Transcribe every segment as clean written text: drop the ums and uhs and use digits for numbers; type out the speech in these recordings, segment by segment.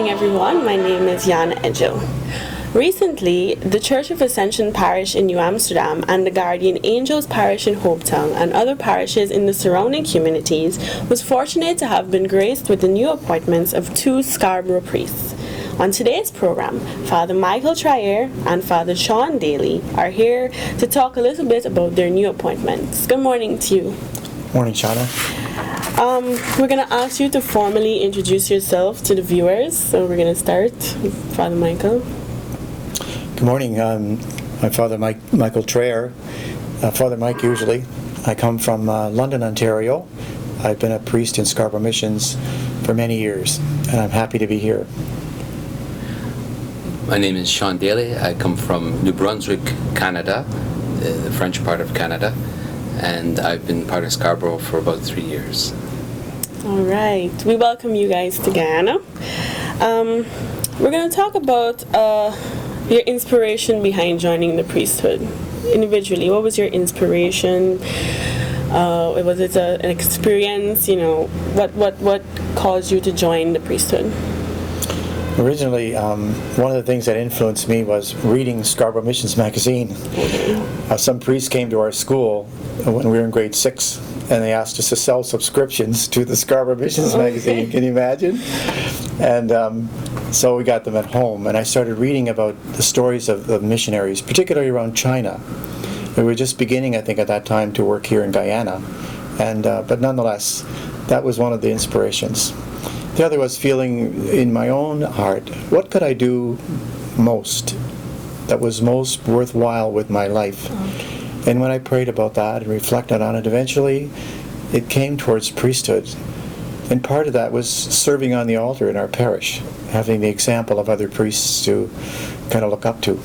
morning, everyone. My name is Jan Edgel. Recently, the Church of Ascension Parish in New Amsterdam and the Guardian Angels Parish in Hopetown and other parishes in the surrounding communities was fortunate to have been graced with the new appointments of 2 Scarborough priests. On today's program, Father Michael Trier and Father Sean Daly are here to talk a little bit about their new appointments. Good morning to you. Morning, Shauna. We're going to ask you to formally introduce yourself to the viewers. So we're going to start with Father Michael. Good morning. I'm Father Michael Trier, Father Mike usually. I come from London, Ontario. I've been a priest in Scarborough Missions for many years, and I'm happy to be here. My name is Sean Daly. I come from New Brunswick, Canada, the French part of Canada, and I've been part of Scarborough for about 3 years. All right. We welcome you guys to Guyana. We're going to talk about your inspiration behind joining the priesthood. Individually, what was your inspiration? Was it an experience? What caused you to join the priesthood? Originally, one of the things that influenced me was reading Scarborough Missions magazine. Some priests came to our school when we were in grade 6, and they asked us to sell subscriptions to the Scarborough Missions magazine. Can you imagine? And so we got them at home, and I started reading about the stories of the missionaries, particularly around China. We were just beginning, I think, at that time to work here in Guyana, but nonetheless, that was one of the inspirations. The other was feeling in my own heart, what could I do most that was most worthwhile with my life? And when I prayed about that and reflected on it, eventually it came towards priesthood. And part of that was serving on the altar in our parish, having the example of other priests to kind of look up to.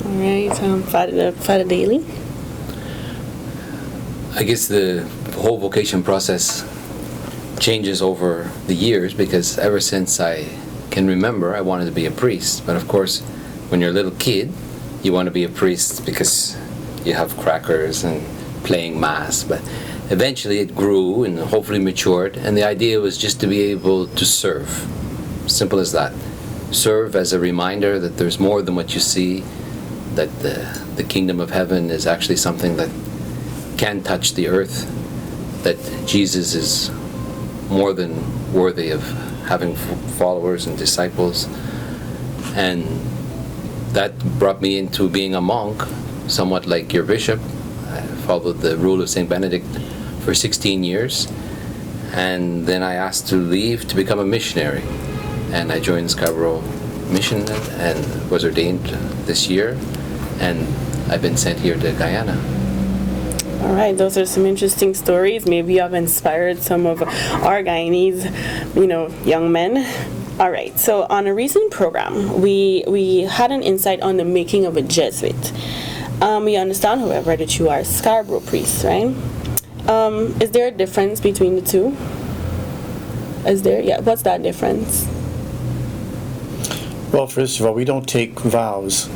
All right, Father Daly? I guess the whole vocation process changes over the years, because ever since I can remember, I wanted to be a priest. But of course, when you're a little kid, you want to be a priest because you have crackers and playing mass. But eventually it grew and hopefully matured, and the idea was just to be able to serve. Simple as that. Serve as a reminder that there's more than what you see, that the kingdom of heaven is actually something that can touch the earth, that Jesus is more than worthy of having followers and disciples. And that brought me into being a monk, somewhat like your bishop. I followed the rule of St. Benedict for 16 years, and then I asked to leave to become a missionary, and I joined Scarborough Mission and was ordained this year, and I've been sent here to Guyana. All right, those are some interesting stories. Maybe you have inspired some of our Guyanese, young men. All right, so on a recent program, we had an insight on the making of a Jesuit. We understand, however, that you are Scarborough priests, right? Is there a difference between the two? Is there? Yeah, what's that difference? Well, first of all, we don't take vows.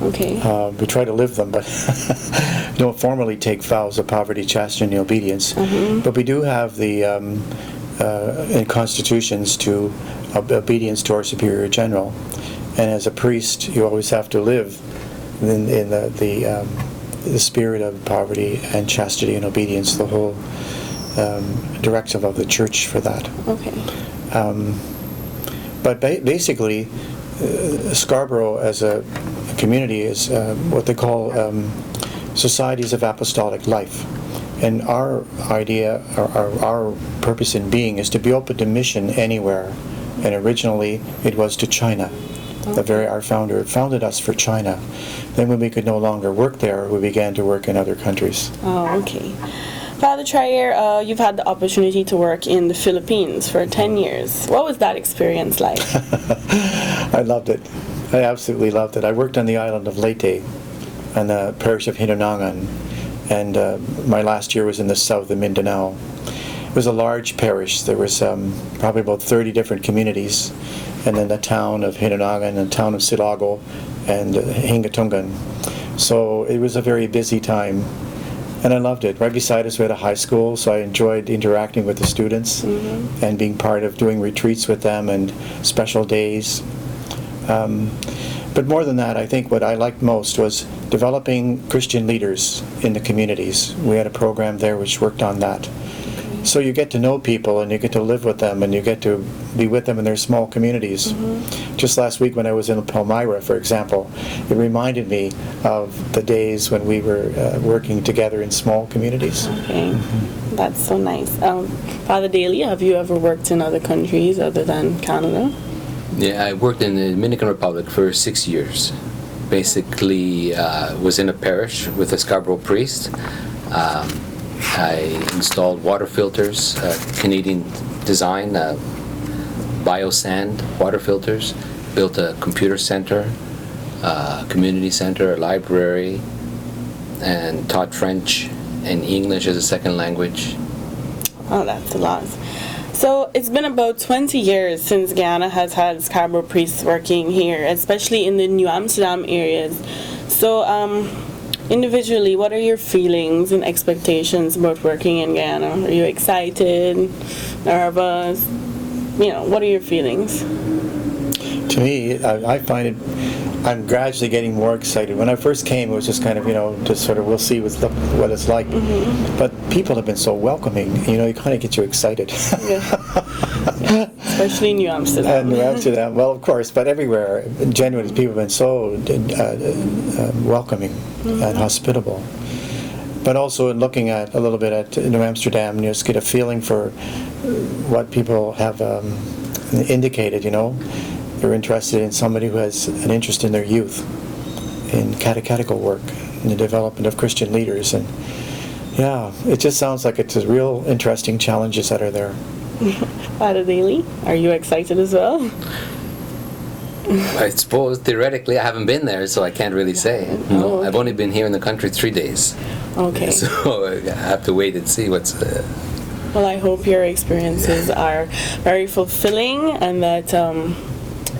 Okay. We try to live them, but don't formally take vows of poverty, chastity, and obedience. Mm-hmm. But we do have the in constitutions to obedience to our superior general, and as a priest, you always have to live in the spirit of poverty and chastity and obedience, the whole directive of the church for that. Okay. But basically, Scarborough as a community is what they call societies of apostolic life. And our idea, our purpose in being, is to be open to mission anywhere. And originally it was to China. Okay. Our founder founded us for China. Then when we could no longer work there, we began to work in other countries. Oh, okay. Father Trier, you've had the opportunity to work in the Philippines for 10 years. What was that experience like? I loved it. I absolutely loved it. I worked on the island of Leyte and the parish of Hinunangan, and my last year was in the south of Mindanao. It was a large parish. There was probably about 30 different communities, and then the town of Hinunangan and the town of Silago and Hingatungan. So it was a very busy time. And I loved it. Right beside us we had a high school, so I enjoyed interacting with the students and being part of doing retreats with them and special days. But more than that, I think what I liked most was developing Christian leaders in the communities. We had a program there which worked on that. So you get to know people and you get to live with them and you get to be with them in their small communities. Just last week when I was in Palmyra, for example, it reminded me of the days when we were working together in small communities. Okay, that's so nice. Father Daly, have you ever worked in other countries other than Canada? Yeah, I worked in the Dominican Republic for 6 years. Basically, was in a parish with a Scarborough priest. I installed water filters, Canadian design, biosand water filters, built a computer center, community center, a library, and taught French and English as a second language. Oh, that's a lot. So it's been about 20 years since Guyana has had Scarborough priests working here, especially in the New Amsterdam areas. So individually, what are your feelings and expectations about working in Guyana? Are you excited, nervous? What are your feelings? To me, I find it, I'm gradually getting more excited. When I first came, it was just kind of, just sort of, we'll see what it's like. But people have been so welcoming, it kind of gets you excited. Yeah, especially in New Amsterdam. And New Amsterdam, well, of course, but everywhere, genuinely, people have been so welcoming and hospitable. But also in looking at a little bit at New Amsterdam, you just get a feeling for what people have indicated, They're interested in somebody who has an interest in their youth, in catechetical work, in the development of Christian leaders. And yeah, it just sounds like it's a real interesting challenges that are there. Father Daly, are you excited as well? I suppose theoretically I haven't been there, so I can't really say. No, I've only been here in the country 3 days. Okay. So I have to wait and see what's... Well, I hope your experiences are very fulfilling and that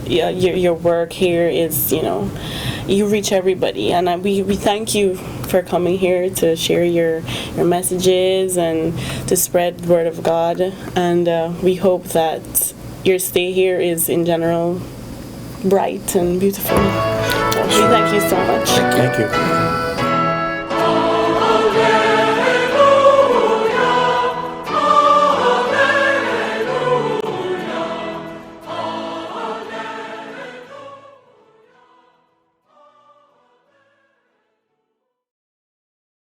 your work here is, you reach everybody. And we thank you for coming here to share your messages and to spread the word of God. And we hope that your stay here is, in general, bright and beautiful. We thank you so much. Thank you.